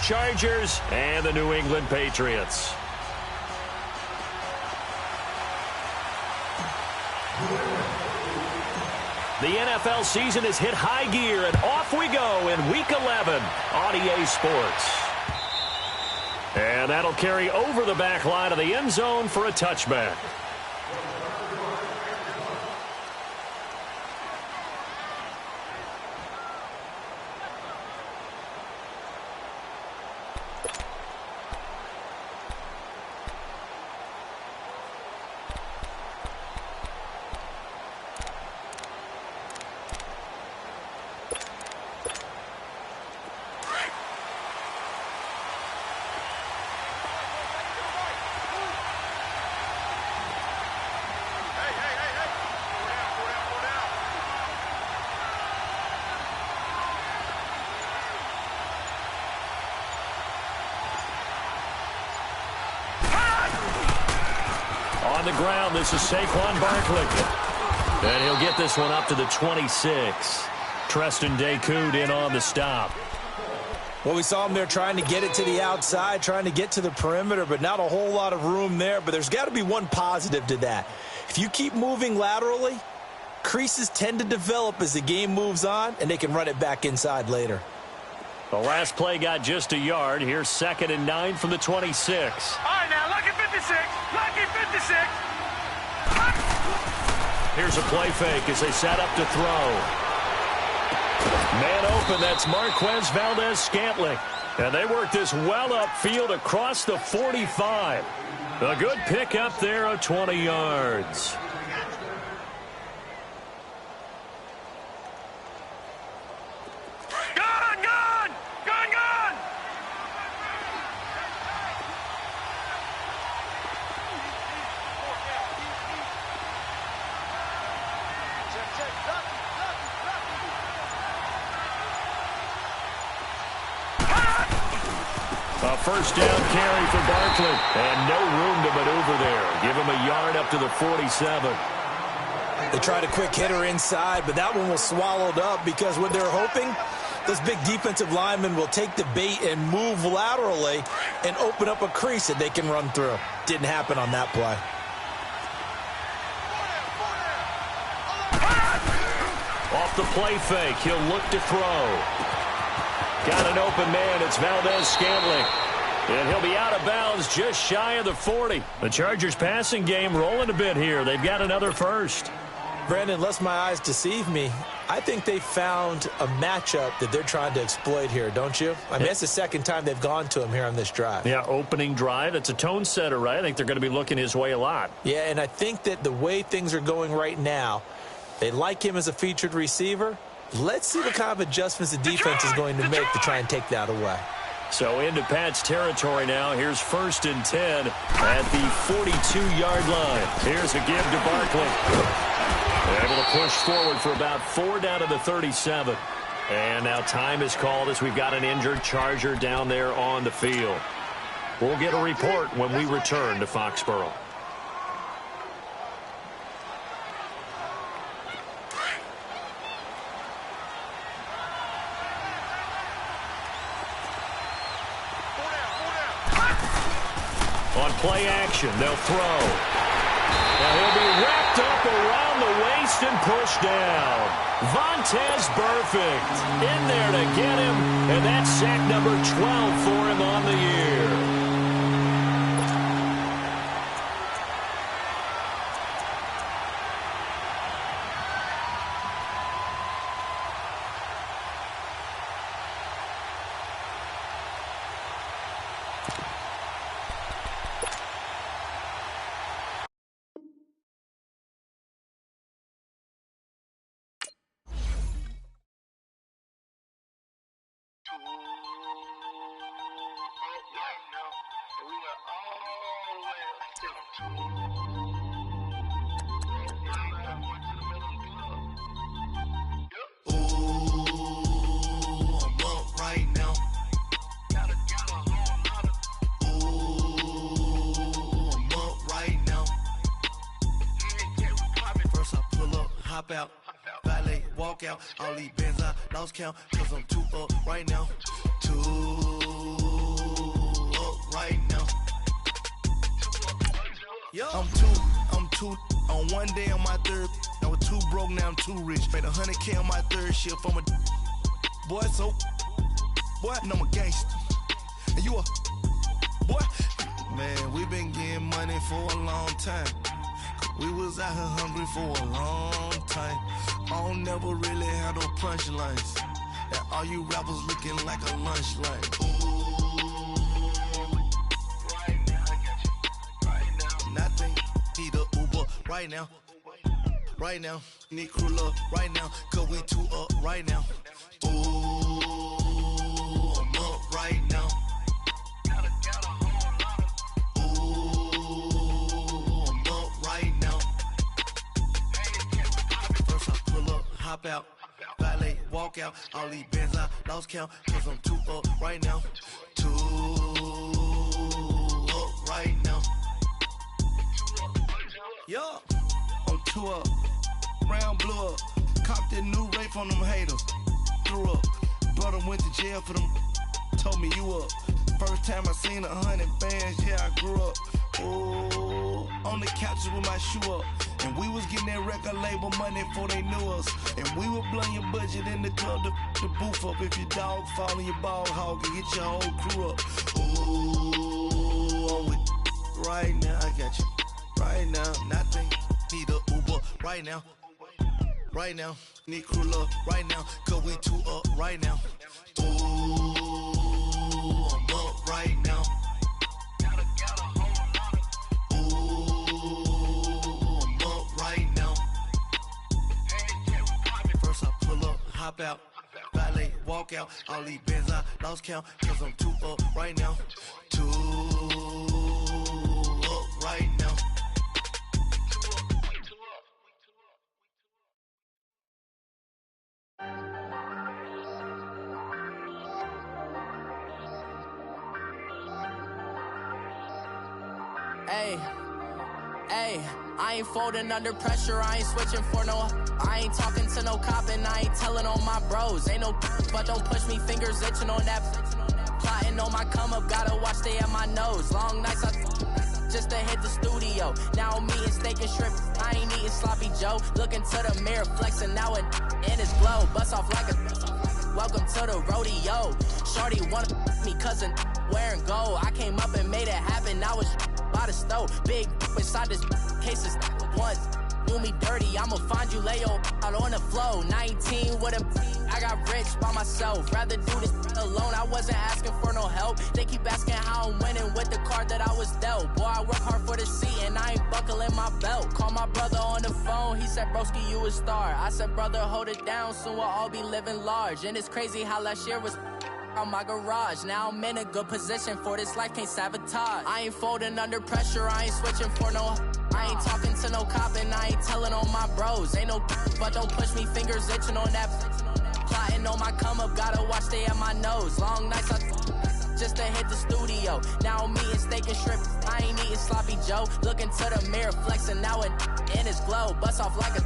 Chargers and the New England Patriots. The NFL season has hit high gear, and off we go in Week 11 on EA Sports. And that'll carry over the back line of the end zone for a touchback. On the ground, this is Saquon Barkley. And he'll get this one up to the 26. Treston Decoud in on the stop. Well, we saw him there trying to get it to the outside, trying to get to the perimeter, but not a whole lot of room there. But there's got to be one positive to that. If you keep moving laterally, creases tend to develop as the game moves on, and they can run it back inside later. The last play got just a yard. Here's 2nd and 9 from the 26. All right, now, lucky 56. Lucky 56. Here's a play fake as they set up to throw. Man open, that's Marquez Valdez-Scantling. And they work this well upfield across the 45. A good pick up there of 20 yards. A first down carry for Barkley. And no room to maneuver there. Give him a yard up to the 47. They tried a quick hitter inside, but that one was swallowed up because what they're hoping, those big defensive linemen will take the bait and move laterally and open up a crease that they can run through. Didn't happen on that play. Off the play fake, he'll look to throw. Got an open man, it's Valdez-Scantling. And he'll be out of bounds just shy of the 40. The Chargers passing game rolling a bit here. They've got another first. Brandon, unless my eyes deceive me, I think they found a matchup that they're trying to exploit here, don't you? I mean, it's the second time they've gone to him here on this drive. Yeah, opening drive. It's a tone setter, right? I think they're going to be looking his way a lot. Yeah, and I think that the way things are going right now, they like him as a featured receiver. Let's see what kind of adjustments the defense is going to make to try and take that away. So into Pat's territory now. Here's 1st and 10 at the 42-yard line. Here's a give to Barkley. Able to push forward for about 4 down to the 37. And now time is called as we've got an injured Charger down there on the field. We'll get a report when we return to Foxborough. On play action, they'll throw. Now he'll be wrapped up around the waist and pushed down. Vontaze Burfict in there to get him, and that's sack number 12 for him on the year. Out, valet, walk out, all these bands I lost count, cause I'm too up right now, too I'm two. On one day on my third, I was too broke, now I'm too rich. Made 100K on my third shift. I'm a boy, so boy, and I'm a gangster. And you a boy, man. We been getting money for a long time. We was out here hungry for a long time. I don't never really have no punchlines. And all you rappers looking like a lunch line. Nothing, need a Uber right now. Right now, need crew love right now. Cause we two up right now. Ooh, I'm up right now. Ooh, I'm up right now. First I pull up, hop out. Valet, walk out. All these bands I lost count. Cause I'm two up right now. Two up right now. Yo, I'm two up, round blew up, copped that new rape on them haters, threw up, brother went to jail for them, told me you up, first time I seen 100 bands, yeah I grew up, ooh, on the couches with my shoe up, and we was getting that record label money before they knew us, and we were blowing your budget in the club to boof up, if your dog fall in your ball hog and get your whole crew up, ooh, I'm with right now, I got you. Right now, nothing, need a Uber right now. Right now, need crew love right now. Cause we two up right now. Ooh, I'm up right now. Ooh, I'm up right now. First I pull up, hop out. Valet, walk out. All these bands I lost count. Cause I'm two up right now. Two up right now. Hey, I ain't folding under pressure, I ain't switching for no. I ain't talking to no cop and I ain't telling on my bros. Ain't no but don't push me, fingers itching on that. Plotting on my come up, gotta watch stay at my nose. Long nights I just to hit the studio. Now I'm eating steak and shrimp, I ain't eating sloppy Joe. Looking to the mirror, flexing now and in his glow. Bust off like a welcome to the rodeo. Shorty wanna me cousin wearing gold. I came up and made it happen, I was by the stove. Big inside this case is once. Do me dirty, I'ma find you, lay your out on the flow. 19 with a I got rich by myself. Rather do this alone, I wasn't asking for no help. They keep asking how I'm winning with the card that I was dealt. Boy, I work hard for the seat and I ain't buckling my belt. Call my brother on the phone, he said, broski, you a star. I said, brother, hold it down, soon we'll all be living large. And it's crazy how last year was on my garage. Now I'm in a good position for this life, can't sabotage. I ain't folding under pressure, I ain't switching for no. I ain't talking to no cop and I ain't telling on my bros. Ain't no but don't push me, fingers itching on that. Plotting on my come up, gotta watch stay at my nose. Long nights I just to hit the studio. Now I'm eating steak and shrimp, I ain't eating sloppy Joe. Looking to the mirror, flexing now and in his glow. Bust off like a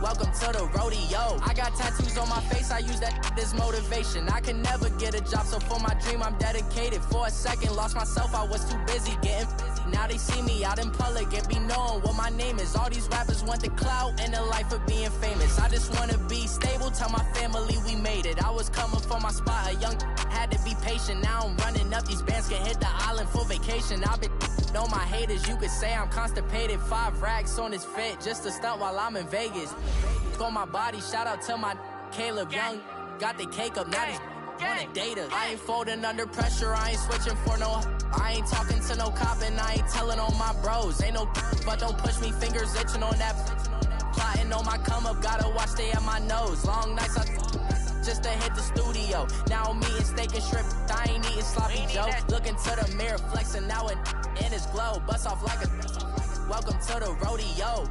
welcome to the rodeo. I got tattoos on my face, I use that as motivation. I can never get a job, so for my dream I'm dedicated. For a second, lost myself, I was too busy getting busy. Now they see me out in public and be knowing what my name is. All these rappers want the clout and the life of being famous. I just wanna be stable, tell my family we made it. I was coming for my spot, a young had to be patient. Now I'm running up, these bands can hit the island for vacation. I've been know my haters, you could say I'm constipated. 5 racks on his fit, just to stunt while I'm in Vegas. On my body, shout out to my Caleb Young. Got the cake up, now they wanna date us. I ain't folding under pressure, I ain't switching for no. I ain't talking to no cop and I ain't telling on my bros. Ain't no but don't push me, fingers itching on that. Plotting on my come up, gotta watch stay at my nose. Long nights I just to hit the studio. Now I'm eating steak and shrimp, I ain't eating sloppy Joe. Looking to the mirror, flexing now and in his glow. Bust off like a welcome to the rodeo.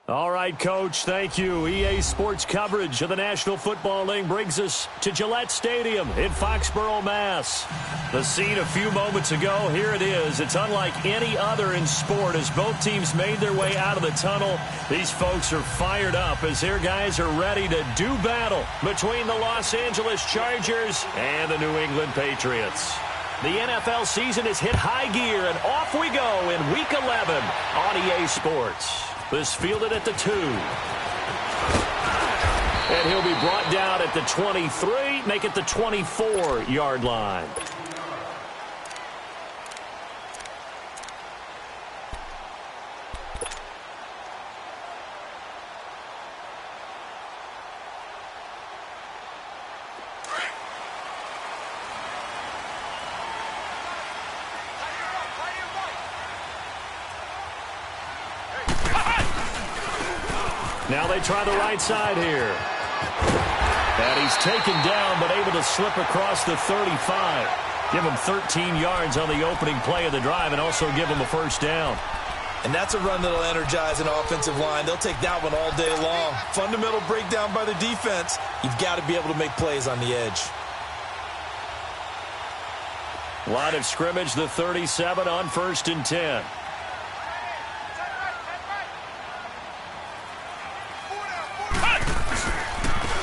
All right, Coach, thank you. EA Sports coverage of the National Football League brings us to Gillette Stadium in Foxborough, Mass. The scene a few moments ago, here it is. It's unlike any other in sport as both teams made their way out of the tunnel. These folks are fired up as their guys are ready to do battle between the Los Angeles Chargers and the New England Patriots. The NFL season has hit high gear, and off we go in Week 11 on EA Sports. This fielded at the 2. And he'll be brought down at the 23, make it the 24-yard line. Now they try the right side here. And he's taken down, but able to slip across the 35. Give him 13 yards on the opening play of the drive and also give him a first down. And that's a run that'll energize an offensive line. They'll take that one all day long. Fundamental breakdown by the defense. You've got to be able to make plays on the edge. Line of scrimmage, the 37 on 1st and 10.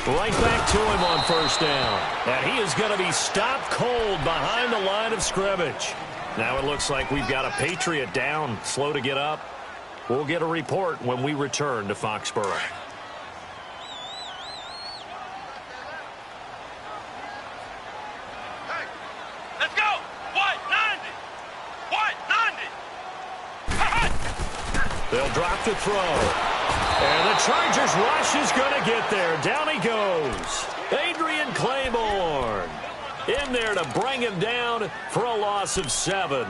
Right back to him on first down. And he is going to be stopped cold behind the line of scrimmage. Now it looks like we've got a Patriot down, slow to get up. We'll get a report when we return to Foxborough. Hey, let's go. White, 90. They'll drop to throw. And the Chargers rush is going to get there. Down he goes. Adrian Claiborne in there to bring him down for a loss of 7.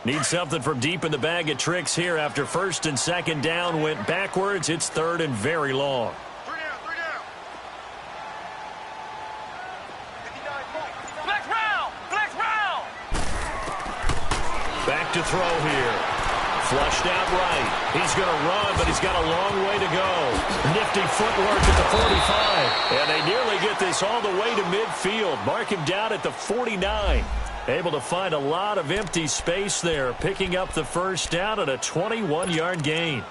Need something from deep in the bag of tricks here after 1st and 2nd down went backwards. It's 3rd and very long. Back to throw here. Flushed out right. He's going to run, but he's got a long way to go. Nifty footwork at the 45. And they nearly get this all the way to midfield. Mark him down at the 49. Able to find a lot of empty space there, picking up the first down at a 21-yard gain.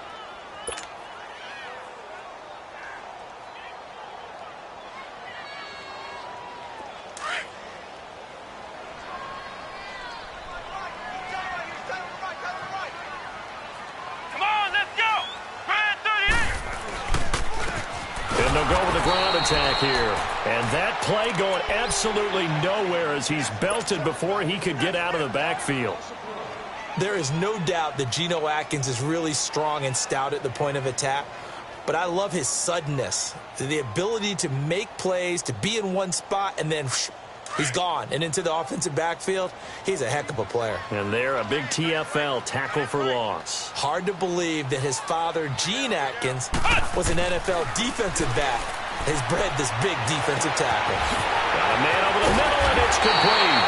Attack here. And that play going absolutely nowhere as he's belted before he could get out of the backfield. There is no doubt that Geno Atkins is really strong and stout at the point of attack, but I love his suddenness, the ability to make plays, to be in one spot, and then he's gone and into the offensive backfield. He's a heck of a player. And there, a big TFL, tackle for loss. Hard to believe that his father, Gene Atkins, was an NFL defensive back. Has bred this big defensive tackle. Got a man over the middle, and it's complete.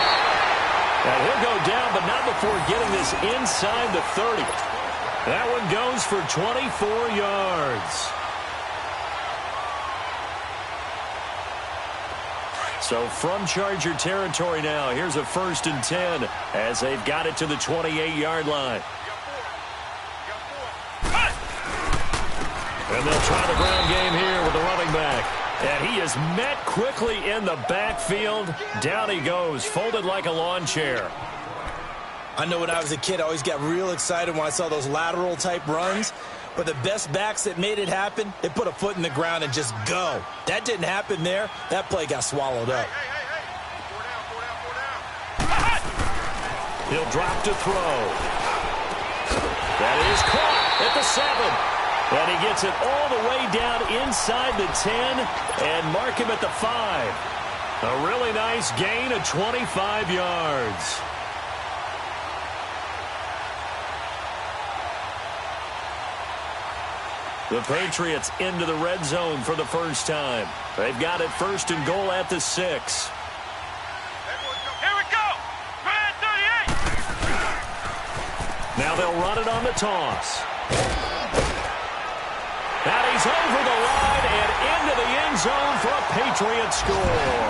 And he'll go down, but not before getting this inside the 30. That one goes for 24 yards. So from Charger territory now, here's a 1st and 10 as they've got it to the 28-yard line. And they'll try the ground game here with the running back. And he is met quickly in the backfield. Down he goes, folded like a lawn chair. I know when I was a kid, I always got real excited when I saw those lateral-type runs. But the best backs that made it happen, they put a foot in the ground and just go. That didn't happen there. That play got swallowed up. He'll drop to throw. That is caught at the 7. And he gets it all the way down inside the 10 and mark him at the 5. A really nice gain of 25 yards. The Patriots into the red zone for the first time. They've got it 1st and goal at the 6. Here we go. Red 38. Now they'll run it on the toss. And he's over the line and into the end zone for a Patriot score.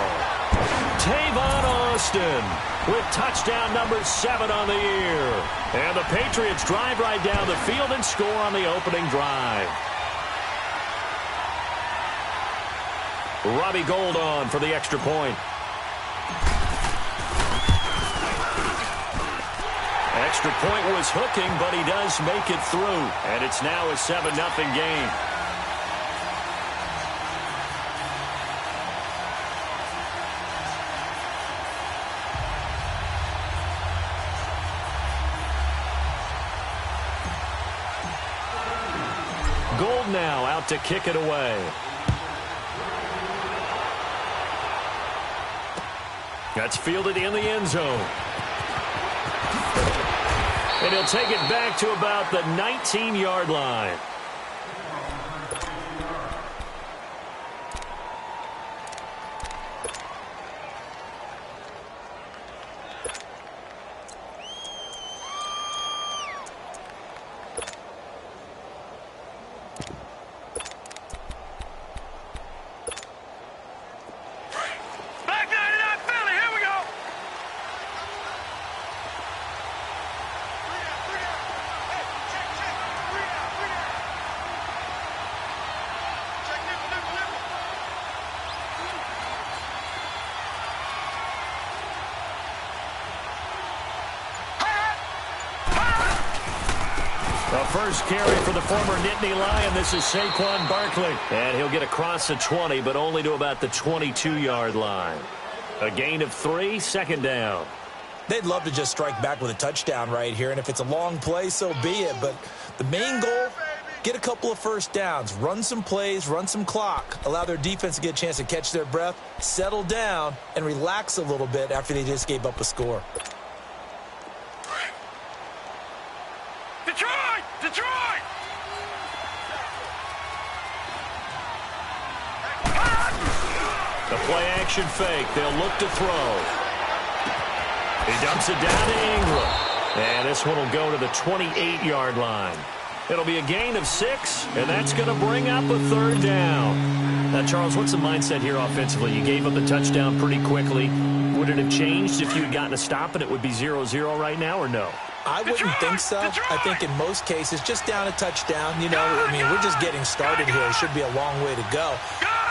Tavon Austin with touchdown number 7 on the year. And the Patriots drive right down the field and score on the opening drive. Robbie Gould on for the extra point. Extra point was hooking, but he does make it through. And it's now a 7-0 game. Gould now out to kick it away. That's fielded in the end zone. And he'll take it back to about the 19-yard line. The first carry for the former Nittany Lion. This is Saquon Barkley. And he'll get across the 20, but only to about the 22-yard line. A gain of 3, 2nd down. They'd love to just strike back with a touchdown right here, and if it's a long play, so be it. But the main goal, get a couple of first downs, run some plays, run some clock, allow their defense to get a chance to catch their breath, settle down, and relax a little bit after they just gave up a score. Detroit! Detroit! The play-action fake. They'll look to throw. He dumps it down to Ingram. And this one will go to the 28-yard line. It'll be a gain of 6, and that's going to bring up a 3rd down. Now, Charles, what's the mindset here offensively? You gave up the touchdown pretty quickly. Would it have changed if you had gotten a stop and it would be 0-0 right now, or no? I wouldn't think so. I think in most cases, just down a touchdown, you know, I mean, we're just getting started here. It should be a long way to go.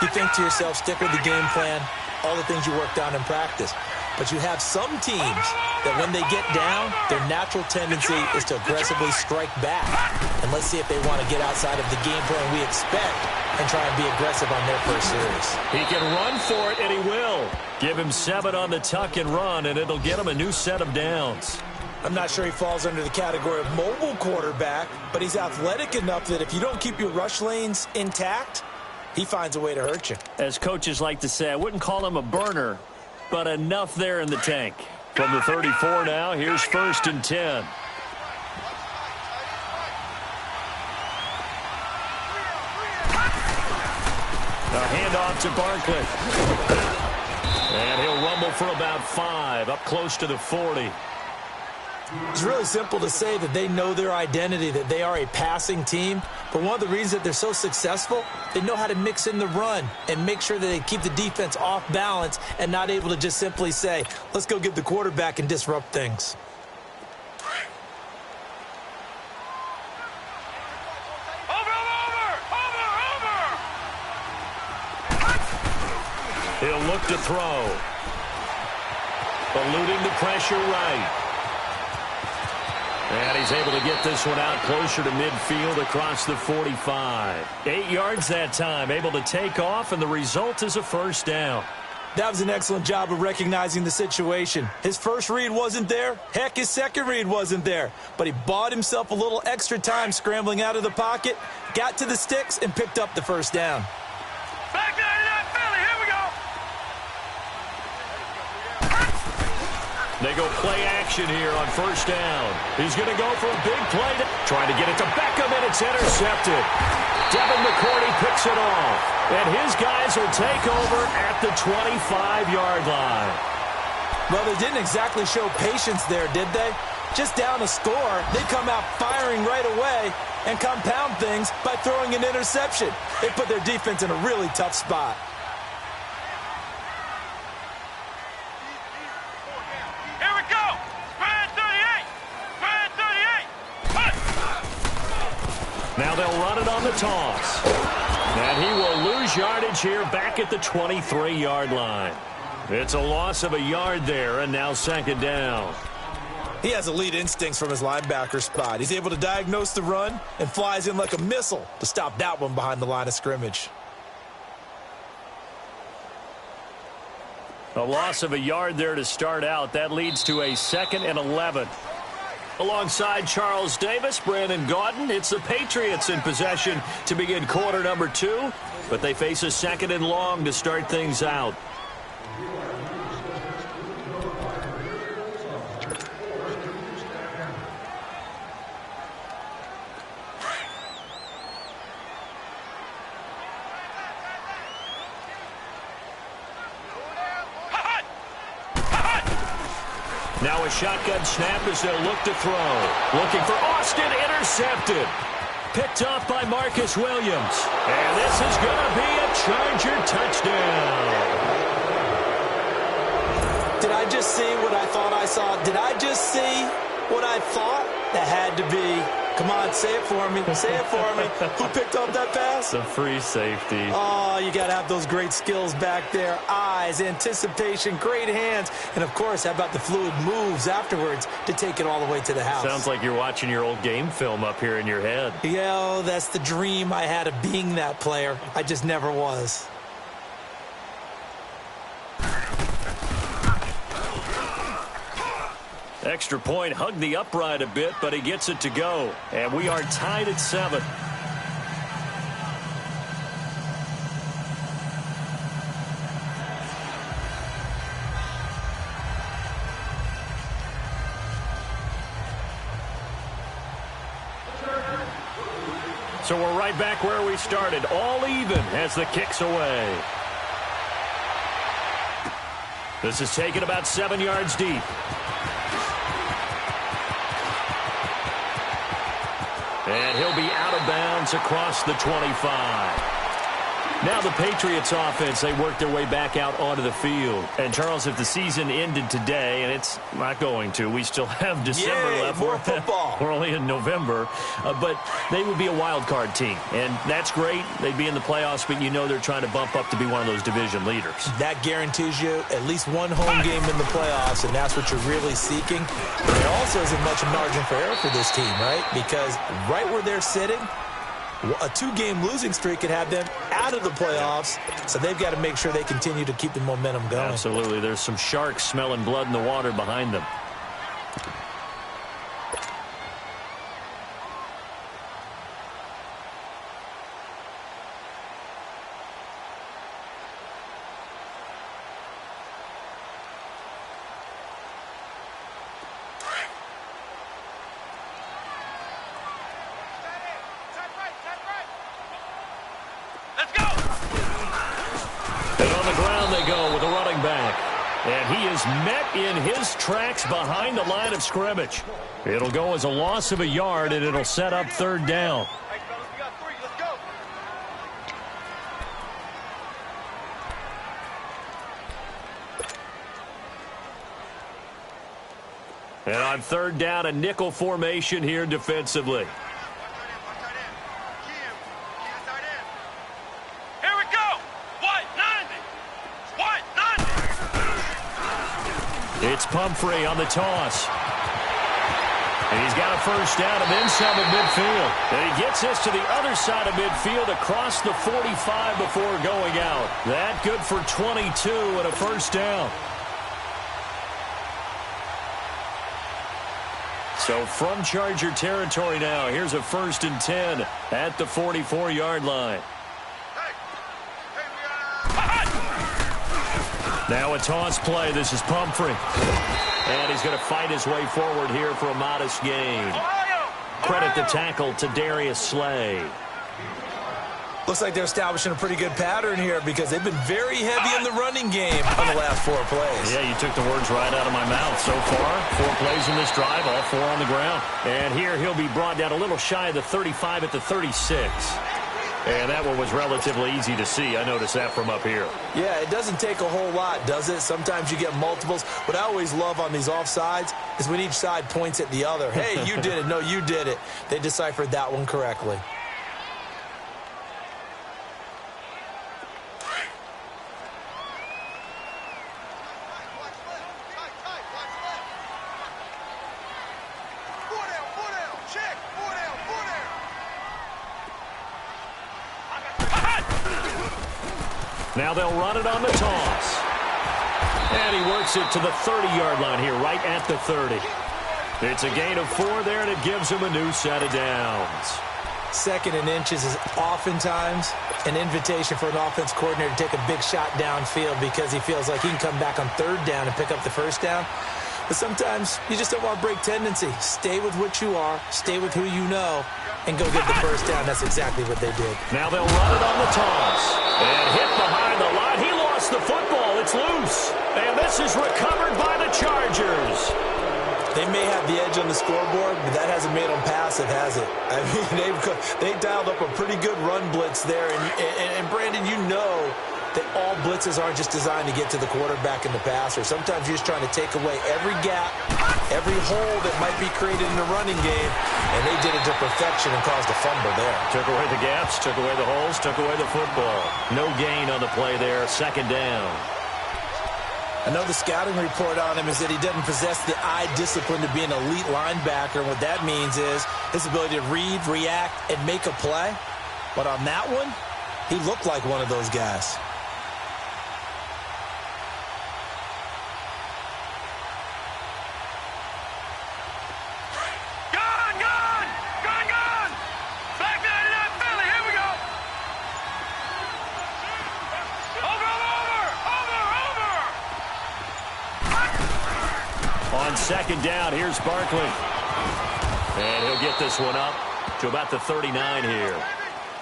You think to yourself, stick with the game plan, all the things you worked on in practice. But you have some teams that when they get down, their natural tendency is to aggressively strike back. And let's see if they want to get outside of the game plan we expect and try and be aggressive on their first series. He can run for it, and he will. Give him 7 on the tuck and run, and it'll get him a new set of downs. I'm not sure he falls under the category of mobile quarterback, but he's athletic enough that if you don't keep your rush lanes intact, he finds a way to hurt you. As coaches like to say, I wouldn't call him a burner, but enough there in the tank. From the 34 now, here's 1st and 10. A handoff to Barkley. And he'll rumble for about 5, up close to the 40. It's really simple to say that they know their identity, that they are a passing team. But one of the reasons that they're so successful, they know how to mix in the run and make sure that they keep the defense off balance and not able to just simply say, let's go get the quarterback and disrupt things. He'll look to throw. Eluding the pressure right. And he's able to get this one out closer to midfield across the 45. 8 yards that time, able to take off, and the result is a 1st down. That was an excellent job of recognizing the situation. His first read wasn't there. Heck, his second read wasn't there. But he bought himself a little extra time scrambling out of the pocket, got to the sticks, and picked up the 1st down. Back there to that Philly. Here we go. They go play action here on 1st down. He's going to go for a big play. Trying to get it to Beckham, and it's intercepted. Devin McCourty picks it off. And his guys will take over at the 25-yard line. Well, they didn't exactly show patience there, did they? Just down a score, they come out firing right away and compound things by throwing an interception. They put their defense in a really tough spot. Here we go. Spread 38. Spread 38. Punt. Now they'll run it on the toss. And he will lose yardage here back at the 23-yard line. It's a loss of a yard there, and now second down. He has elite instincts from his linebacker spot. He's able to diagnose the run and flies in like a missile to stop that one behind the line of scrimmage. A loss of a yard there to start out. That leads to a 2nd and 11. Alongside Charles Davis, Brandon Gaudin, it's the Patriots in possession to begin quarter number 2, but they face a 2nd and long to start things out. Now a shotgun snap as they'll look to throw. Looking for Austin, intercepted. Picked off by Marcus Williams. And this is going to be a Charger touchdown. Did I just see what I thought I saw? Did I just see what I thought? That had to be. Come on, say it for me. Say it for me. Who picked up that pass? The free safety. Oh, you got to have those great skills back there. Eyes, anticipation, great hands. And, of course, how about the fluid moves afterwards to take it all the way to the house? Sounds like you're watching your old game film up here in your head. Yeah, that's the dream I had of being that player. I just never was. Extra point, hugged the upright a bit, but he gets it to go. And we are tied at 7. So we're right back where we started, all even as the kick's away. This is taken about 7 yards deep. And he'll be out of bounds across the 25. Now the Patriots offense, they work their way back out onto the field. And, Charles, if the season ended today, and it's not going to, we still have December left. More football. We're only in November. But they would be a wild card team. And that's great. They'd be in the playoffs, but you know they're trying to bump up to be one of those division leaders. That guarantees you at least one home game in the playoffs, and that's what you're really seeking. But there also isn't much margin for error for this team, right? Because right where they're sitting, a 2-game losing streak could have them out of the playoffs, so they've got to make sure they continue to keep the momentum going. Absolutely. There's some sharks smelling blood in the water behind them. And he is met in his tracks behind the line of scrimmage. It'll go as a loss of a yard, and it'll set up 3rd down. And on 3rd down, a nickel formation here defensively. It's Pumphrey on the toss. And he's got a 1st down and then some at midfield. And he gets this to the other side of midfield across the 45 before going out. That good for 22 and a 1st down. So from Charger territory now, here's a 1st and 10 at the 44-yard line. Now a toss play. This is Pumphrey. And he's going to fight his way forward here for a modest gain. Credit the tackle to Darius Slay. Looks like they're establishing a pretty good pattern here because they've been very heavy in the running game on the last 4 plays. Yeah, you took the words right out of my mouth. So far, 4 plays in this drive, all 4 on the ground. And here he'll be brought down a little shy of the 35 at the 36. And that one was relatively easy to see. I noticed that from up here. Yeah, it doesn't take a whole lot, does it? Sometimes you get multiples. What I always love on these offsides is when each side points at the other. Hey, you did it. No, you did it. They deciphered that one correctly. Now they'll run it on the toss. And he works it to the 30-yard line here, right at the 30. It's a gain of 4 there, and it gives him a new set of downs. 2nd and inches is oftentimes an invitation for an offense coordinator to take a big shot downfield because he feels like he can come back on 3rd down and pick up the 1st down. But sometimes you just don't want to break tendency. Stay with what you are, stay with who you know, and go get the 1st down. That's exactly what they did. Now they'll run it on the toss. And hit behind the line. He lost the football. It's loose. And this is recovered by the Chargers. They may have the edge on the scoreboard, but that hasn't made them passive, has it? I mean, they've dialed up a pretty good run blitz there. And Brandon, you know that all blitzes aren't just designed to get to the quarterback and the passer. Sometimes you're just trying to take away every gap, every hole that might be created in the running game, and they did it to perfection and caused a fumble there. Took away the gaps, took away the holes, took away the football. No gain on the play there, 2nd down. I know the scouting report on him is that he doesn't possess the eye discipline to be an elite linebacker. And what that means is his ability to read, react, and make a play. But on that one, he looked like one of those guys. On 2nd down, here's Barkley. And he'll get this one up to about the 39 here.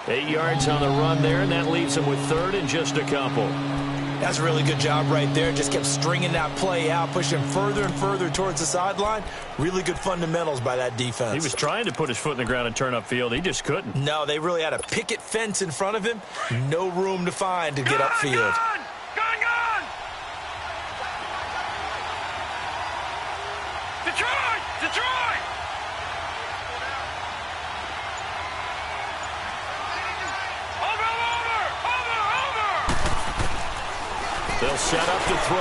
8 yards on the run there, and that leaves him with 3rd and just a couple. That's a really good job right there. Just kept stringing that play out, pushing further and further towards the sideline. Really good fundamentals by that defense. He was trying to put his foot in the ground and turn upfield. He just couldn't. No, they really had a picket fence in front of him. No room to find to get upfield. Detroit! They'll set up to throw.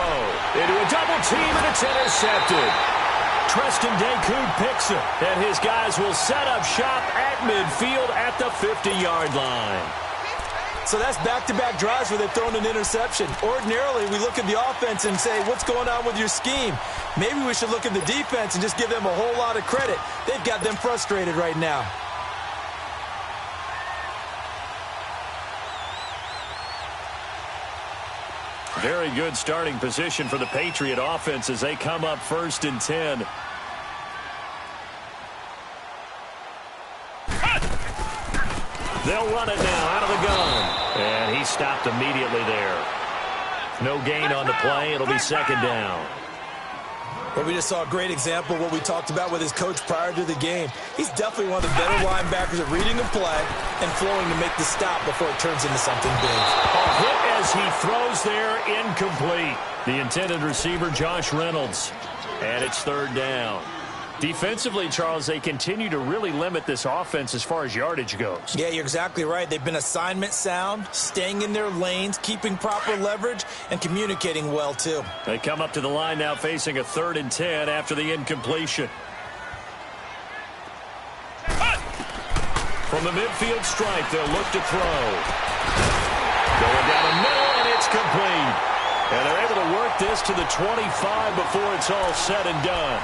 Into a double team, and it's intercepted. Treston Decoud picks it, and his guys will set up shop at midfield at the 50-yard line. So that's back-to-back drives where they've thrown an interception. Ordinarily, we look at the offense and say, what's going on with your scheme? Maybe we should look at the defense and just give them a whole lot of credit. They've got them frustrated right now. Very good starting position for the Patriot offense as they come up 1st and 10. They'll run it now out of the gun. And he stopped immediately there. No gain on the play. It'll be 2nd down. Well, we just saw a great example of what we talked about with his coach prior to the game. He's definitely one of the better linebackers at reading a play and flowing to make the stop before it turns into something big. A hit as he throws there, incomplete. The intended receiver, Josh Reynolds. And it's 3rd down. Defensively, Charles, they continue to really limit this offense as far as yardage goes. Yeah, you're exactly right. They've been assignment sound, staying in their lanes, keeping proper leverage, and communicating well, too. They come up to the line now facing a 3rd and 10 after the incompletion. From the midfield stripe, they'll look to throw. Going down the middle, and it's complete. And they're able to work this to the 25 before it's all said and done.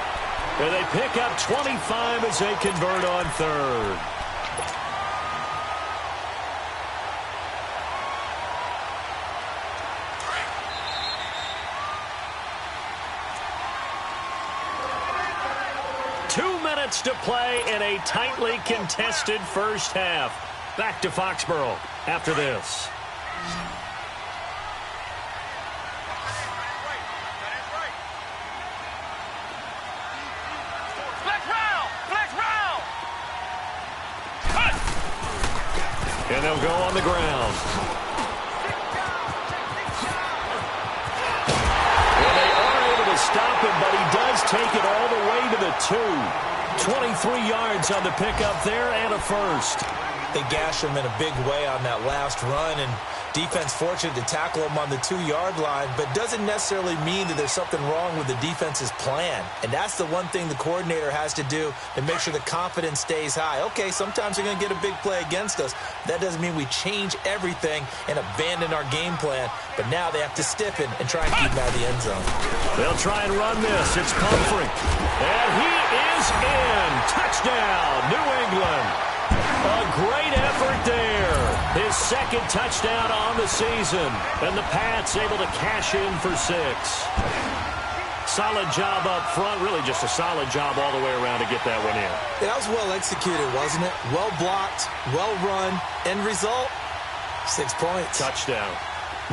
And they pick up 25 as they convert on 3rd. Two minutes to play in a tightly contested first half. Back to Foxborough after this. And they'll go on the ground. And they are able to stop him, but he does take it all the way to the 2. 23 yards on the pickup there and a first. They gash him in a big way on that last run, and defense fortunate to tackle him on the 2-yard line, but doesn't necessarily mean that there's something wrong with the defense's plan. And that's the one thing the coordinator has to do to make sure the confidence stays high. Okay, sometimes they're going to get a big play against us. That doesn't mean we change everything and abandon our game plan, but now they have to stiffen and try and keep him out of the end zone. They'll try and run this. It's Pumphrey. And he is in. Touchdown, New England. A great effort there. His second touchdown on the season. And the Pats able to cash in for 6. Solid job up front. Really just a solid job all the way around to get that one in. That was well executed, wasn't it? Well blocked, well run. End result, 6 points. Touchdown.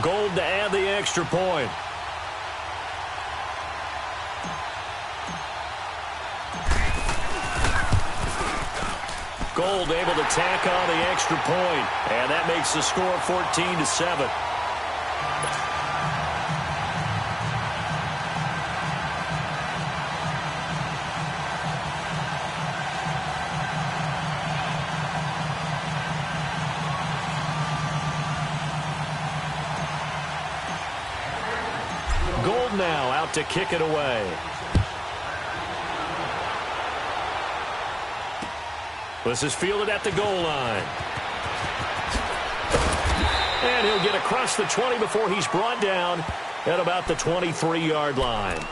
Gold to add the extra point. Gold able to tack on the extra point, and that makes the score 14-7. Gold now out to kick it away. This is fielded at the goal line. And he'll get across the 20 before he's brought down at about the 23-yard line.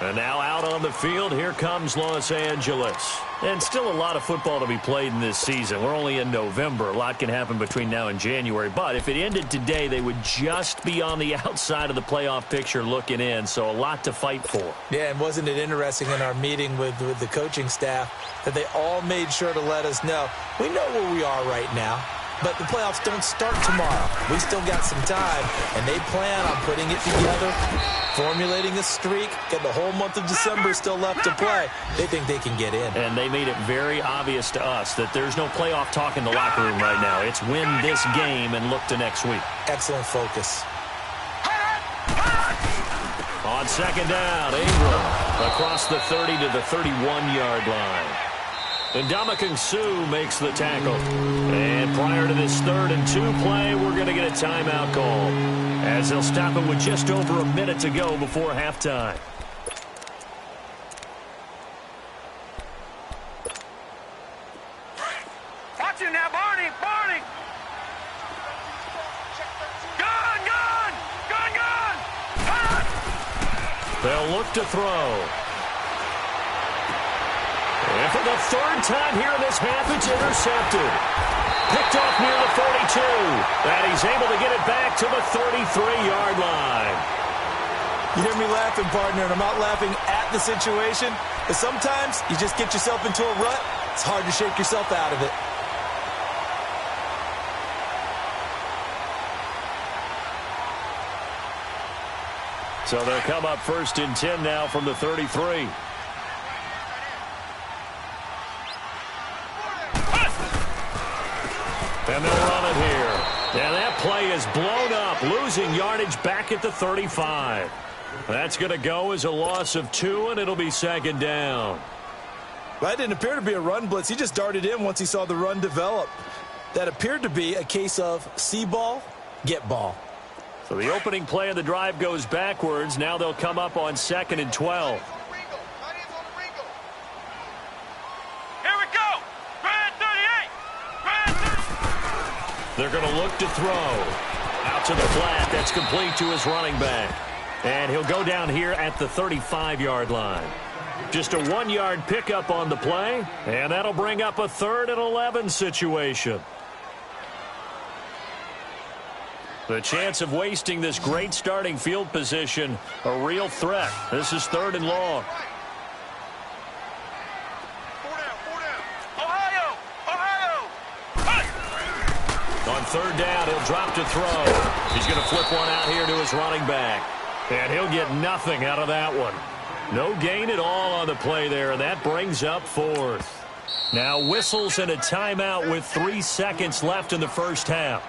And now out on the field, here comes Los Angeles. And still a lot of football to be played in this season. We're only in November. A lot can happen between now and January. But if it ended today, they would just be on the outside of the playoff picture looking in. So a lot to fight for. Yeah, and wasn't it interesting in our meeting with the coaching staff that they all made sure to let us know, we know where we are right now, but the playoffs don't start tomorrow. We still got some time, and they plan on putting it together, formulating a streak, getting the whole month of December still left to play. They think they can get in. And they made it very obvious to us that there's no playoff talk in the locker room right now. It's win this game and look to next week. Excellent focus. On second down, Ingram across the 30 to the 31-yard line. And Ndamukong Suh makes the tackle. And prior to this 3rd and 2 play, we're going to get a timeout call, as they'll stop it with just over a minute to go before halftime. Watch him now, Barney! Barney! Gun! Gun! Gun! Gun! Gun! They'll look to throw. And for the 3rd time here in this half, it's intercepted. Picked off near the 42. And he's able to get it back to the 33-yard line. You hear me laughing, partner, and I'm not laughing at the situation, but sometimes you just get yourself into a rut. It's hard to shake yourself out of it. So they'll come up 1st and 10 now from the 33. And they'll run it here. And that play is blown up, losing yardage back at the 35. That's going to go as a loss of 2, and it'll be 2nd down. Well, that didn't appear to be a run blitz. He just darted in once he saw the run develop. That appeared to be a case of see ball, get ball. So the opening play of the drive goes backwards. Now they'll come up on 2nd and 12. Here we go! Grand 38! Grand 38! They're going to look to throw. Out to the flat. That's complete to his running back. And he'll go down here at the 35-yard line. Just a 1-yard pickup on the play. And that'll bring up a 3rd and 11 situation. The chance of wasting this great starting field position, a real threat. This is 3rd and long. Ohio! Ohio! On third down, he'll drop to throw. He's going to flip one out here to his running back. And he'll get nothing out of that one. No gain at all on the play there, and that brings up fourth. Now whistles and a timeout with 3 seconds left in the first half.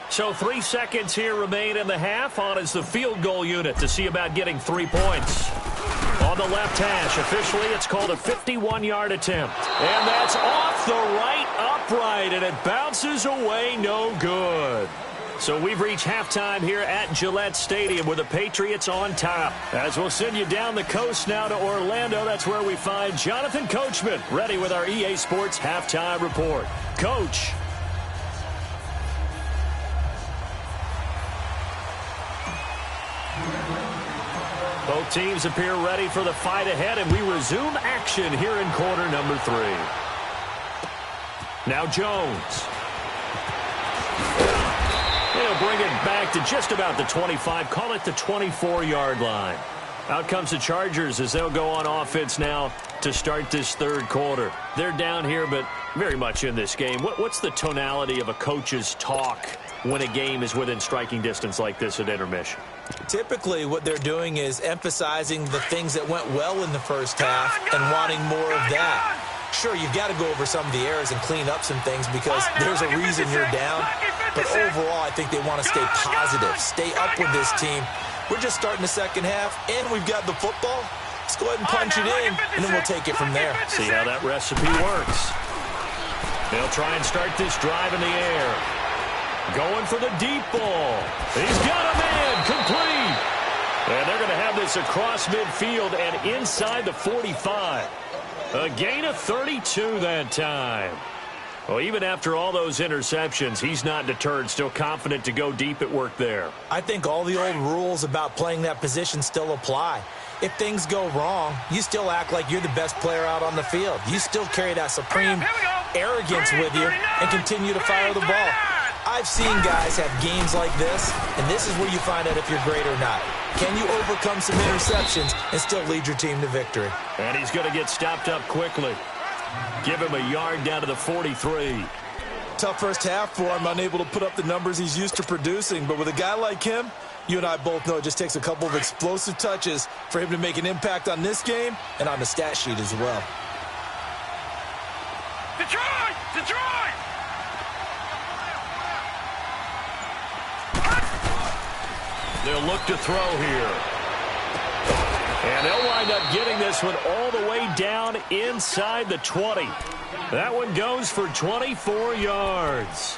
So 3 seconds here remain in the half. On is the field goal unit to see about getting 3 points. On the left hash, officially it's called a 51-yard attempt. And that's off the right upright, and it bounces away no good. So we've reached halftime here at Gillette Stadium with the Patriots on top. As we'll send you down the coast now to Orlando, that's where we find Jonathan Coachman ready with our EA Sports Halftime Report. Coach. Both teams appear ready for the fight ahead, and we resume action here in quarter number 3. Now Jones. He'll bring it back to just about the 25, call it the 24-yard line. Out comes the Chargers as they'll go on offense now to start this third quarter. They're down here, but very much in this game. What's the tonality of a coach's talk when a game is within striking distance like this at intermission? Typically, what they're doing is emphasizing the things that went well in the first half and wanting more of that. Sure, you've got to go over some of the errors and clean up some things because there's a reason you're down. But overall, I think they want to stay positive, stay up with this team. We're just starting the second half, and we've got the football. Let's go ahead and punch it in, and then we'll take it from there. See how that recipe works. They'll try and start this drive in the air. Going for the deep ball. He's got a man, complete. And they're going to have this across midfield and inside the 45. A gain of 32 that time. Well, even after all those interceptions, he's not deterred, still confident to go deep at work there. I think all the old rules about playing that position still apply. If things go wrong, you still act like you're the best player out on the field. You still carry that supreme arrogance with you and continue to fire the ball. I've seen guys have games like this, and this is where you find out if you're great or not. Can you overcome some interceptions and still lead your team to victory? And he's going to get stopped up quickly. Give him a yard down to the 43. Tough first half for him, unable to put up the numbers he's used to producing. But with a guy like him, you and I both know it just takes a couple of explosive touches for him to make an impact on this game and on the stat sheet as well. Detroit! Detroit! They'll look to throw here. And they'll wind up getting this one all the way down inside the 20. That one goes for 24 yards.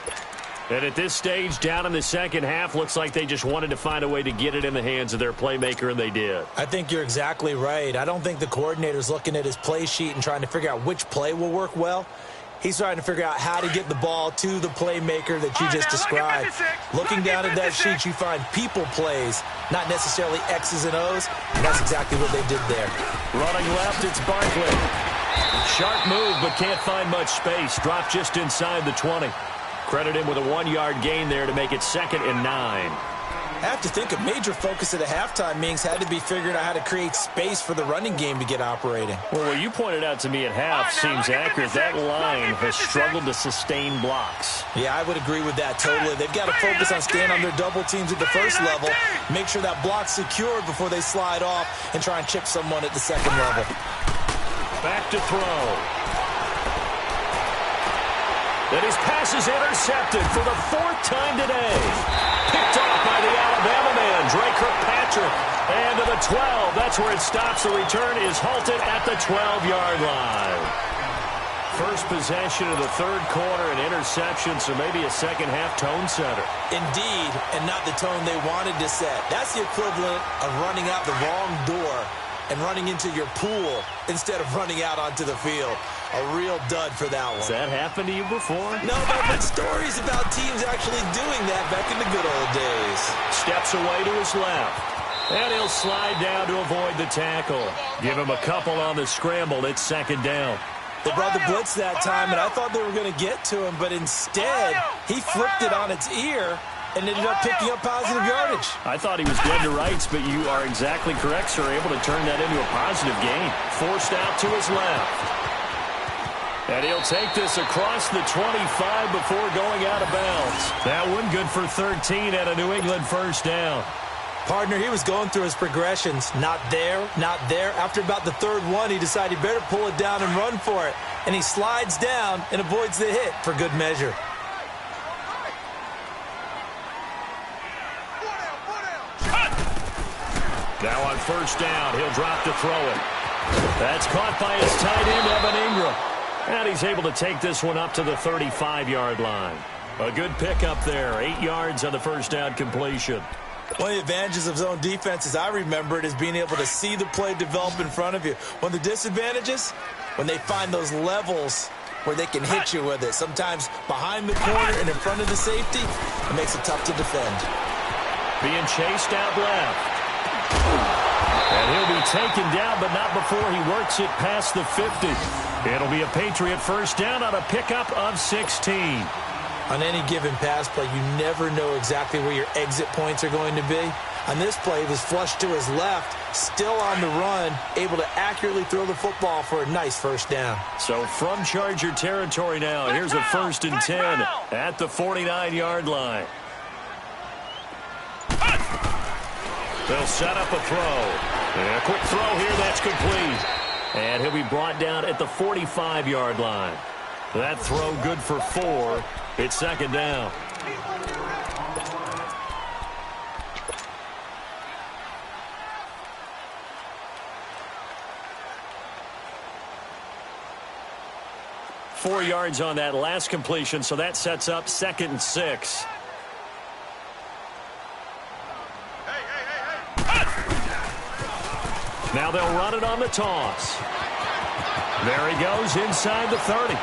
And at this stage, down in the second half, looks like they just wanted to find a way to get it in the hands of their playmaker, and they did. I think you're exactly right. I don't think the coordinator's looking at his play sheet and trying to figure out which play will work well. He's trying to figure out how to get the ball to the playmaker that you just described. Looking down at that sheet, you find people plays, not necessarily X's and O's, and that's exactly what they did there. Running left, it's Barkley. Sharp move, but can't find much space. Dropped just inside the 20. Credit him with a 1-yard gain there to make it 2nd and 9. I have to think a major focus at a halftime means had to be figuring out how to create space for the running game to get operating. Well, what you pointed out to me at half seems accurate. That line has struggled to sustain blocks. Yeah, I would agree with that totally. They've got to focus on staying on their double teams at the first level, make sure that block's secured before they slide off and try and chip someone at the second level. Back to throw. And his pass is intercepted for the 4th time today. Picked off by the Alabama man, Dre Kirkpatrick. And to the 12. That's where it stops. The return is halted at the 12-yard line. First possession of the third quarter, an interception, so maybe a second-half tone setter. Indeed, and not the tone they wanted to set. That's the equivalent of running out the wrong door and running into your pool instead of running out onto the field. A real dud for that one. Has that happened to you before? No, but I've heard stories about teams actually doing that back in the good old days. Steps away to his left. And he'll slide down to avoid the tackle. Give him a couple on the scramble. It's 2nd down. They brought the blitz that time, and I thought they were going to get to him, but instead, he flipped it on its ear and ended up picking up positive yardage. I thought he was dead to rights, but you are exactly correct, sir. Able to turn that into a positive gain. Forced out to his left. And he'll take this across the 25 before going out of bounds. That one good for 13 and a New England first down. Partner, he was going through his progressions. Not there, not there. After about the third one, he decided he better pull it down and run for it. And he slides down and avoids the hit for good measure. Now on first down, he'll drop to throw it. That's caught by his tight end, Evan Ingram. And he's able to take this one up to the 35-yard line. A good pickup there. 8 yards on the first down completion. One of the advantages of zone defense, as I remember it, is being able to see the play develop in front of you. One of the disadvantages, when they find those levels where they can hit you with it. Sometimes behind the corner and in front of the safety, it makes it tough to defend. Being chased out left. And he'll be taken down, but not before he works it past the 50. It'll be a Patriot first down on a pickup of 16. On any given pass play, you never know exactly where your exit points are going to be. On this play, he was flushed to his left, still on the run, able to accurately throw the football for a nice first down. So from Charger territory now, here's a 1st and 10 at the 49-yard line. They'll set up a throw. And a quick throw here, that's complete. And he'll be brought down at the 45-yard line. That throw good for 4. It's second down. Four yards on that last completion, so that sets up 2nd and 6. Now they'll run it on the toss. There he goes inside the 30. And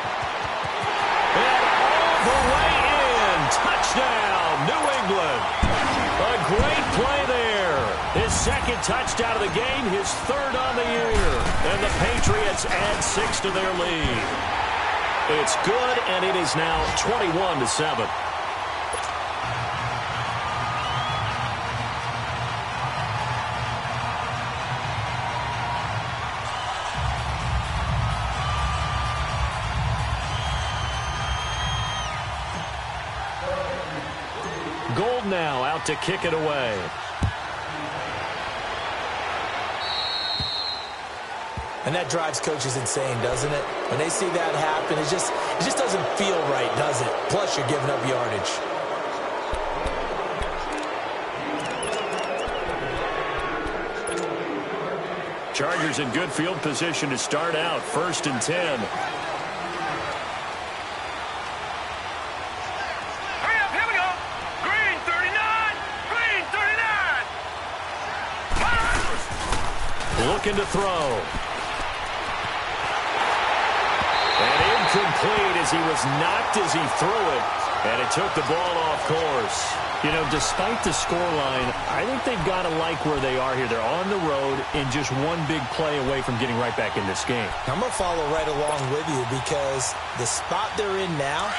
all the way in. Touchdown, New England. A great play there. His 2nd touchdown of the game, his 3rd on the year. And the Patriots add 6 to their lead. It's good, and it is now 21-7. Gold now out to kick it away. And that drives coaches insane, doesn't it? When they see that happen, it just doesn't feel right, does it? Plus, you're giving up yardage. Chargers in good field position to start out. 1st and 10. Looking to throw. And incomplete as he was knocked as he threw it. And it took the ball off course. You know, despite the scoreline, I think they've got to like where they are here. They're on the road and just one big play away from getting right back in this game. I'm going to follow right along with you because the spot they're in now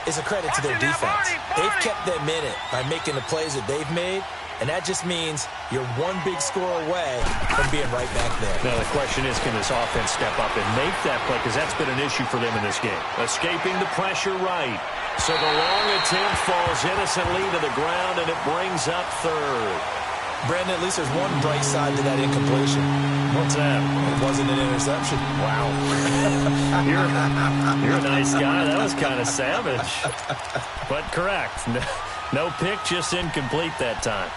is a credit to their defense. They've kept them in it by making the plays that they've made. And that just means you're one big score away from being right back there. Now, the question is, can this offense step up and make that play? Because that's been an issue for them in this game. Escaping the pressure right. So the long attempt falls innocently to the ground, and it brings up 3rd. Brandon, at least there's one bright side to that incompletion. What's that? It wasn't an interception. Wow. You're a nice guy. That was kind of savage. But correct. No pick, just incomplete that time.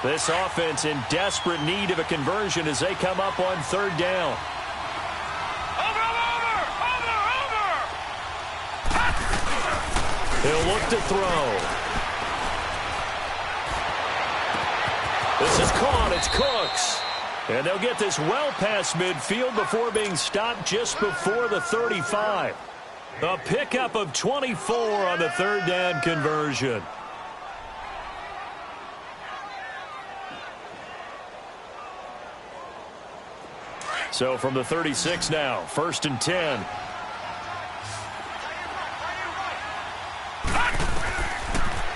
This offense in desperate need of a conversion as they come up on 3rd down. Over! He'll look to throw. This is caught. It's Cooks. And they'll get this well past midfield before being stopped just before the 35. A pickup of 24 on the 3rd down conversion. So from the 36 now, 1st and 10.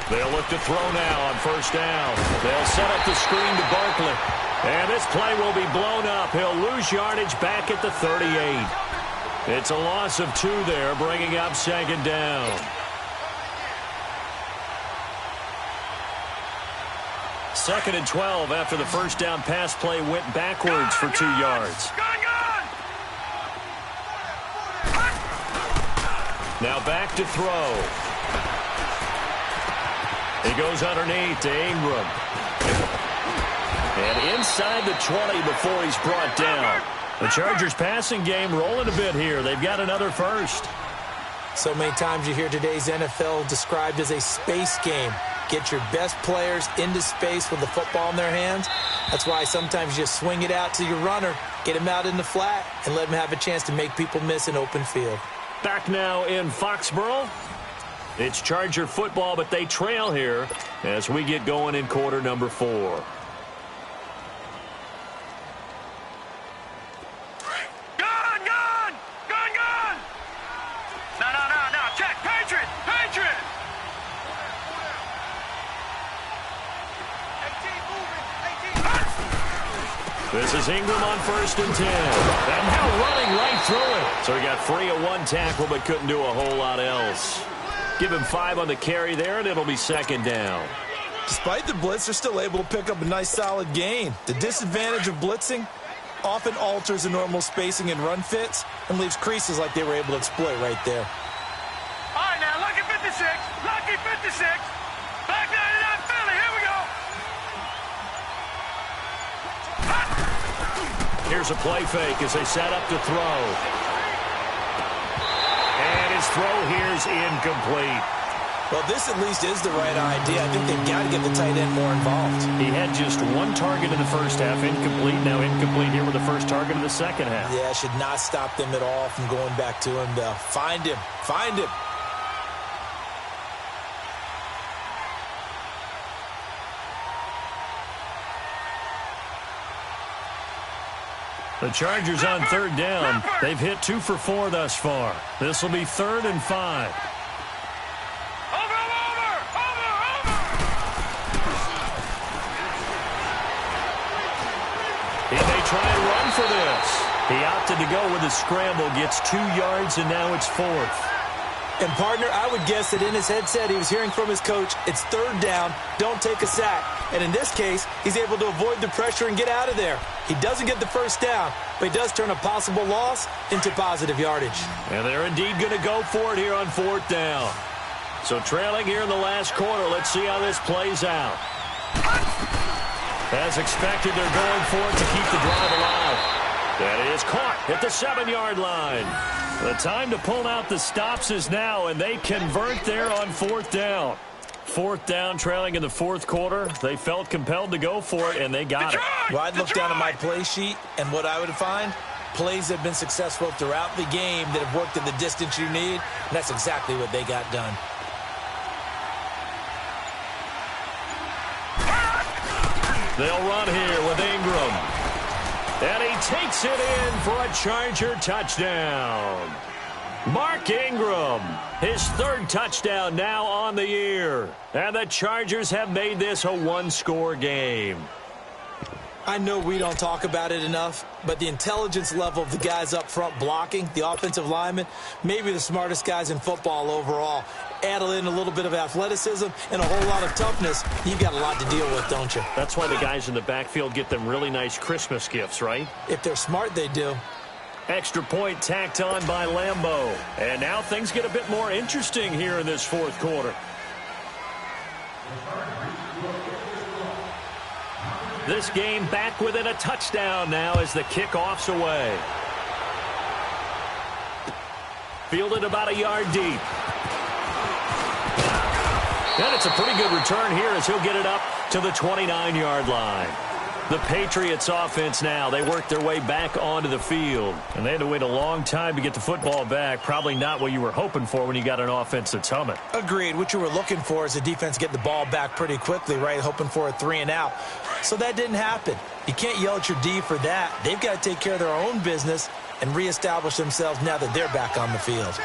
They'll look to throw now on 1st down. They'll set up the screen to Barkley. And this play will be blown up. He'll lose yardage back at the 38. It's a loss of 2 there, bringing up second down. Second and 12 after the first down pass play went backwards for 2 yards. Now back to throw. He goes underneath to Ingram. And inside the 20 before he's brought down. The Chargers passing game rolling a bit here. They've got another first. So many times you hear today's NFL described as a space game. Get your best players into space with the football in their hands. That's why sometimes you just swing it out to your runner, get him out in the flat, and let him have a chance to make people miss an open field. Back now in Foxborough. It's Charger football, but they trail here as we get going in quarter number 4. This is Ingram on 1st and 10. And now running right through it. So he got free of 1 tackle but couldn't do a whole lot else. Give him 5 on the carry there, and it'll be second down. Despite the blitz, they're still able to pick up a nice solid gain. The disadvantage of blitzing often alters the normal spacing and run fits and leaves creases like they were able to exploit right there. All right, now, lucky 56. Lucky 56. Back 99 Philly. Here we go. Here's a play fake as they set up to throw. And his throw here's incomplete. Well, this at least is the right idea. I think they've got to get the tight end more involved. He had just 1 target in the first half, incomplete. Now incomplete here with the first target of the second half. Yeah, should not stop them at all from going back to him, though. Find him. Find him. The Chargers on 3rd down. They've hit 2 for 4 thus far. This will be 3rd and 5. He may try and run for this. He opted to go with a scramble, gets 2 yards, and now it's 4th. And, partner, I would guess that in his headset he was hearing from his coach, it's 3rd down, don't take a sack. And in this case, he's able to avoid the pressure and get out of there. He doesn't get the first down, but he does turn a possible loss into positive yardage. And they're indeed going to go for it here on 4th down. So trailing here in the last quarter, let's see how this plays out. As expected, they're going for it to keep the drive alive. That is caught at the 7-yard line. The time to pull out the stops is now, and they convert there on 4th down. 4th down, trailing in the 4th quarter. They felt compelled to go for it, and they got it. Well, I'd look down at my play sheet, and what I would find, plays have been successful throughout the game that have worked at the distance you need, and that's exactly what they got done. They'll run here with Ingram. And he takes it in for a Charger touchdown. Mark Ingram, his 3rd touchdown now on the year. And the Chargers have made this a 1-score game. I know we don't talk about it enough, but the intelligence level of the guys up front blocking, the offensive linemen, maybe the smartest guys in football overall. Add in a little bit of athleticism and a whole lot of toughness, you've got a lot to deal with, don't you? That's why the guys in the backfield get them really nice Christmas gifts, right? If they're smart, they do. Extra point tacked on by Lambeau. And now things get a bit more interesting here in this 4th quarter. This game back within a touchdown now as the kickoff's away. Fielded about a yard deep. And it's a pretty good return here as he'll get it up to the 29-yard line. The Patriots offense now, they work their way back onto the field. And they had to wait a long time to get the football back. Probably not what you were hoping for when you got an offense that's humming. Agreed. What you were looking for is the defense get the ball back pretty quickly, right? Hoping for a 3-and-out. So that didn't happen. You can't yell at your D for that. They've got to take care of their own business and reestablish themselves now that they're back on the field.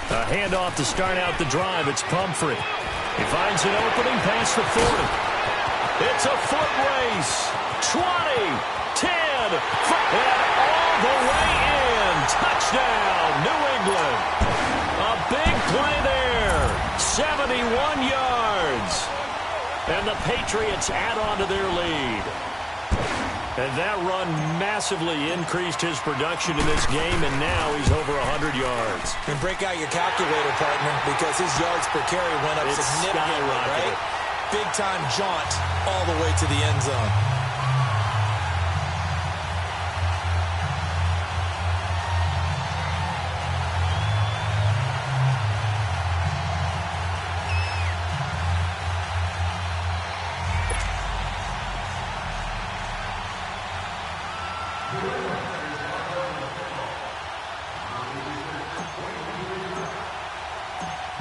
A handoff to start out the drive. It's Pumphrey. He finds an opening past the 40. It's a foot race. 20, 10, and all the way in. Touchdown, New England. A big play there. 71 yards. And the Patriots add on to their lead. And that run massively increased his production in this game, and now he's over 100 yards. And break out your calculator, partner, because his yards per carry went up significantly, right? Big-time jaunt all the way to the end zone.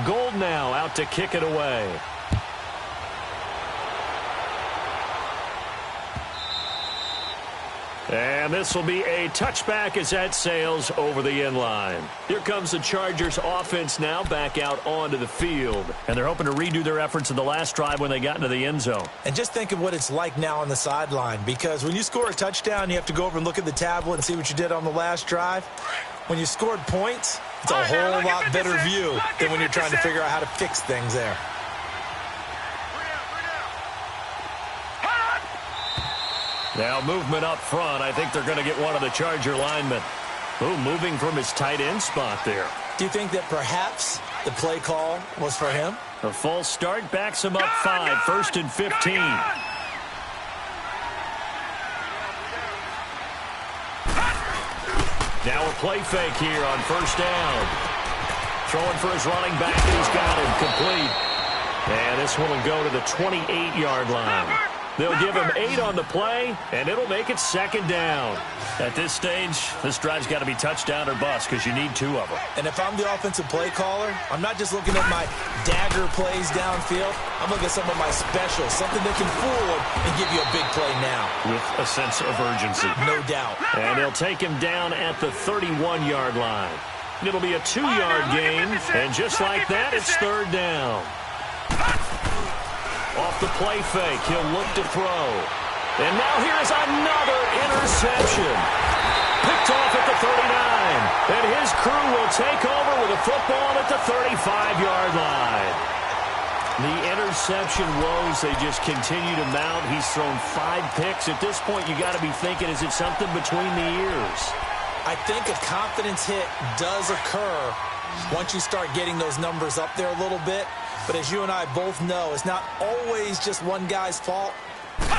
Gold now out to kick it away. And this will be a touchback as that sails over the end line. Here comes the Chargers offense now back out onto the field. And they're hoping to redo their efforts in the last drive when they got into the end zone. And just think of what it's like now on the sideline, because when you score a touchdown, you have to go over and look at the tablet and see what you did on the last drive. When you scored points, it's a whole lot better view than when you're trying to figure out how to fix things there. Now movement up front. I think they're going to get one of the Charger linemen. Ooh, moving from his tight end spot there. Do you think that perhaps the play call was for him? A false start backs him up 5, 1st and 15. Now a play fake here on 1st down. Throwing for his running back, and he's got him complete. And this one will go to the 28-yard line. They'll give him 8 on the play, and it'll make it 2nd down. At this stage, this drive's got to be touchdown or bust because you need 2 of them. And if I'm the offensive play caller, I'm not just looking at my dagger plays downfield. I'm looking at some of my specials, something that can fool them and give you a big play now. With a sense of urgency. No doubt. And they'll take him down at the 31-yard line. It'll be a 2-yard gain, and just like that, it's 3rd down. Off the play fake, he'll look to throw. And now here's another interception. Picked off at the 39. And his crew will take over with a football at the 35-yard line. The interception woes, they just continue to mount. He's thrown 5 picks. At this point, you got to be thinking, is it something between the ears? I think a confidence hit does occur once you start getting those numbers up there a little bit. But as you and I both know, it's not always just one guy's fault.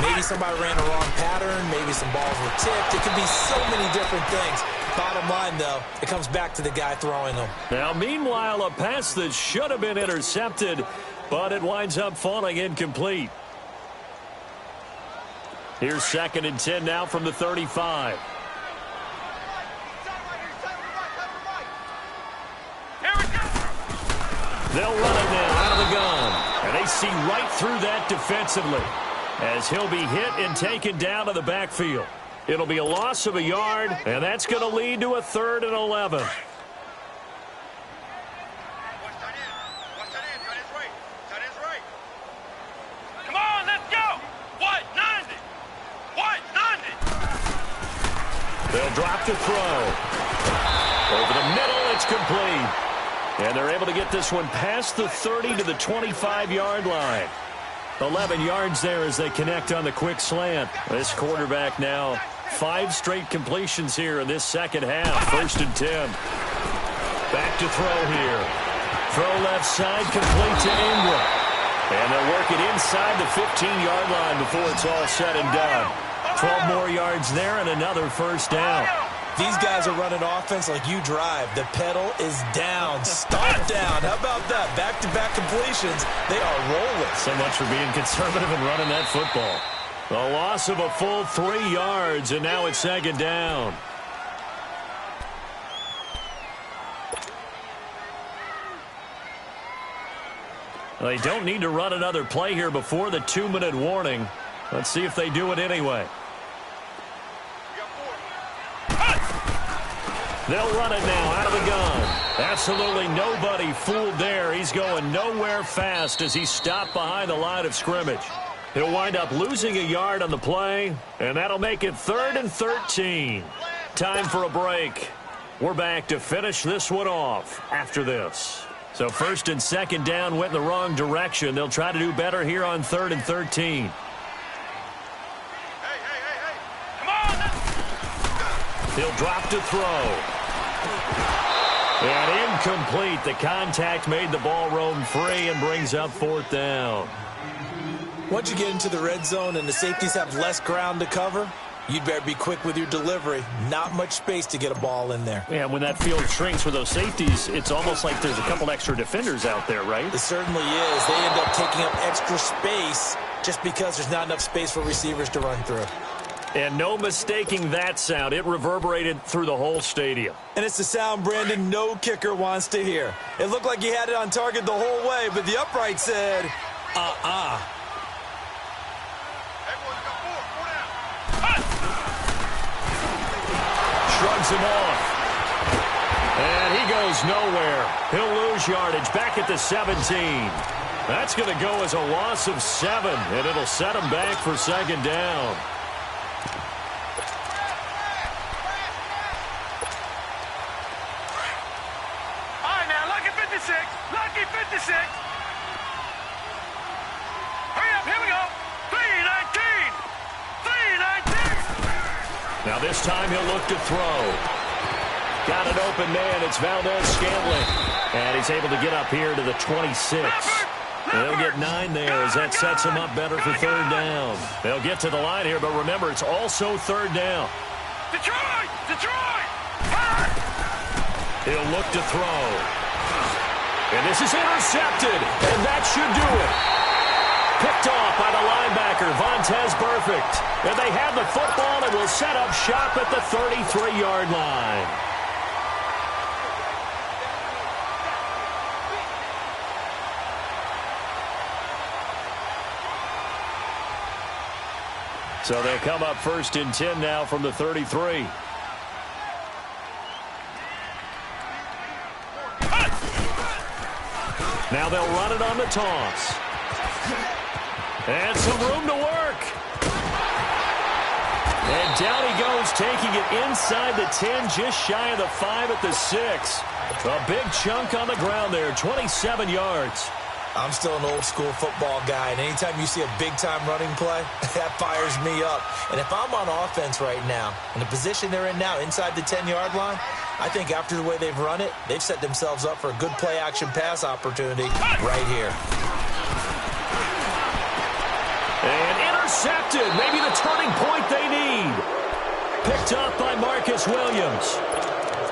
Maybe somebody ran a wrong pattern. Maybe some balls were tipped. It could be so many different things. Bottom line, though, it comes back to the guy throwing them. Now, meanwhile, a pass that should have been intercepted, but it winds up falling incomplete. Here's 2nd and 10 now from the 35. They'll run it now out of the gun. And they see right through that defensively as he'll be hit and taken down to the backfield. It'll be a loss of a yard, and that's going to lead to a 3rd and 11. Come on, let's go. What? 90. What? 90. They'll drop the throw. Over the middle, it's complete. And they're able to get this one past the 30 to the 25-yard line. 11 yards there as they connect on the quick slant. This quarterback now 5 straight completions here in this second half. 1st and 10. Back to throw here. Throw left side, complete to Ingram. And they'll work it inside the 15-yard line before it's all said and done. 12 more yards there and another 1st down. These guys are running offense like you drive. The pedal is down. Stop down. How about that? Back-to-back completions. They are rolling. So much for being conservative and running that football. A loss of a full 3 yards, and now it's 2nd down. They don't need to run another play here before the 2-minute warning. Let's see if they do it anyway. They'll run it now out of the gun. Absolutely nobody fooled there. He's going nowhere fast as he's stopped behind the line of scrimmage. He'll wind up losing a yard on the play, and that'll make it 3rd and 13. Time for a break. We're back to finish this one off after this. So first and second down went in the wrong direction. They'll try to do better here on 3rd and 13. Come on! He'll drop to throw. And incomplete. The contact made the ball roam free and brings up 4th down. Once you get into the red zone and the safeties have less ground to cover, you'd better be quick with your delivery. Not much space to get a ball in there. Yeah, when that field shrinks with those safeties, it's almost like there's a couple extra defenders out there, right? It certainly is. They end up taking up extra space just because there's not enough space for receivers to run through. And no mistaking that sound. It reverberated through the whole stadium. And it's the sound, Brandon, no kicker wants to hear. It looked like he had it on target the whole way, but the upright said, Shrugs him off. And he goes nowhere. He'll lose yardage back at the 17. That's going to go as a loss of 7, and it'll set him back for 2nd down. All right, now, lucky 56. Lucky 56. Hurry up, here we go. 319. 319. Now this time he'll look to throw. Got an open man. It's Valdez-Scantling. And he's able to get up here to the 26. They'll get 9 there as that sets him up better for 3rd down. They'll get to the line here, but remember, it's also 3rd down. Detroit! Detroit! He'll look to throw. And this is intercepted, and that should do it. Picked off by the linebacker, Vontaze Burfict. And they have the football and will set up shop at the 33-yard line. So they'll come up 1st and 10 now from the 33. Now they'll run it on the toss. And some room to work. And down he goes, taking it inside the 10, just shy of the 5 at the 6. A big chunk on the ground there, 27 yards. I'm still an old-school football guy, and anytime you see a big-time running play, that fires me up. And if I'm on offense right now, in the position they're in now, inside the 10-yard line, I think after the way they've run it, they've set themselves up for a good play-action pass opportunity right here. And intercepted, maybe the turning point they need. Picked up by Marcus Williams.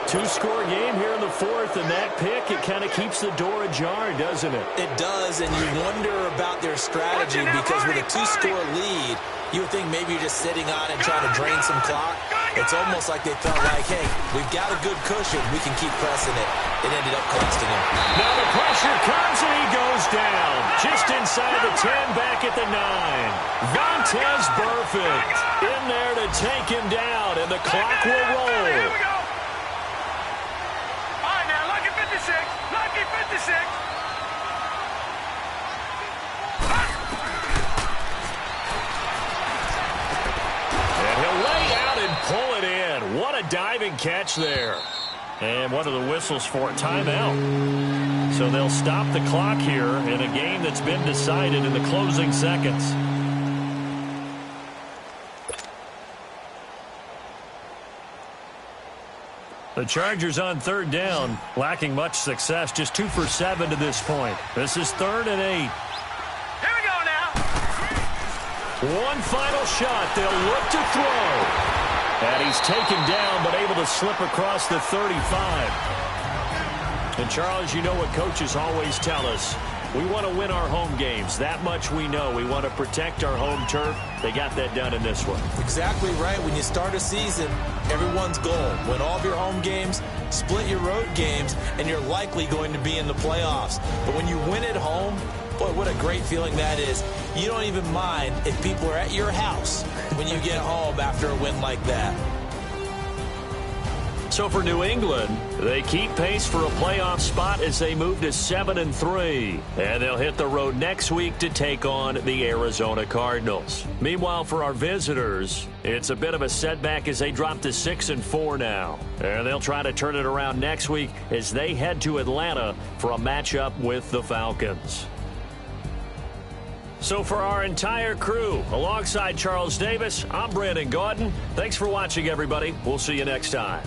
2-score game here in the 4th, and that pick, it kind of keeps the door ajar, doesn't it? It does, and you wonder about their strategy because with a 2-score lead, you would think maybe you're just sitting on it trying to drain some clock. It's almost like they felt like, hey, we've got a good cushion. We can keep pressing it. It ended up costing him. Now the pressure comes, and he goes down. Just inside the 10, back at the 9. Vontaze Burfict in there to take him down, and the clock will roll. Here we go. All right, now, lucky 56. Lucky 56. And he'll lay out and pull it in. What a diving catch there. And what are the whistles for? Timeout. So they'll stop the clock here in a game that's been decided in the closing seconds. The Chargers on 3rd down, lacking much success, just 2 for 7 to this point. This is 3rd and 8. Here we go now. One final shot. They'll look to throw. And he's taken down, but able to slip across the 35. And, Charles, you know what coaches always tell us. We want to win our home games. That much we know. We want to protect our home turf. They got that done in this one. Exactly right. When you start a season, everyone's goal, win all of your home games, split your road games, and you're likely going to be in the playoffs. But when you win at home, boy, what a great feeling that is. You don't even mind if people are at your house when you get home after a win like that. So for New England, they keep pace for a playoff spot as they move to 7-3. And they'll hit the road next week to take on the Arizona Cardinals. Meanwhile, for our visitors, it's a bit of a setback as they drop to 6-4 now. And they'll try to turn it around next week as they head to Atlanta for a matchup with the Falcons. So for our entire crew, alongside Charles Davis, I'm Brandon Gaudin. Thanks for watching, everybody. We'll see you next time.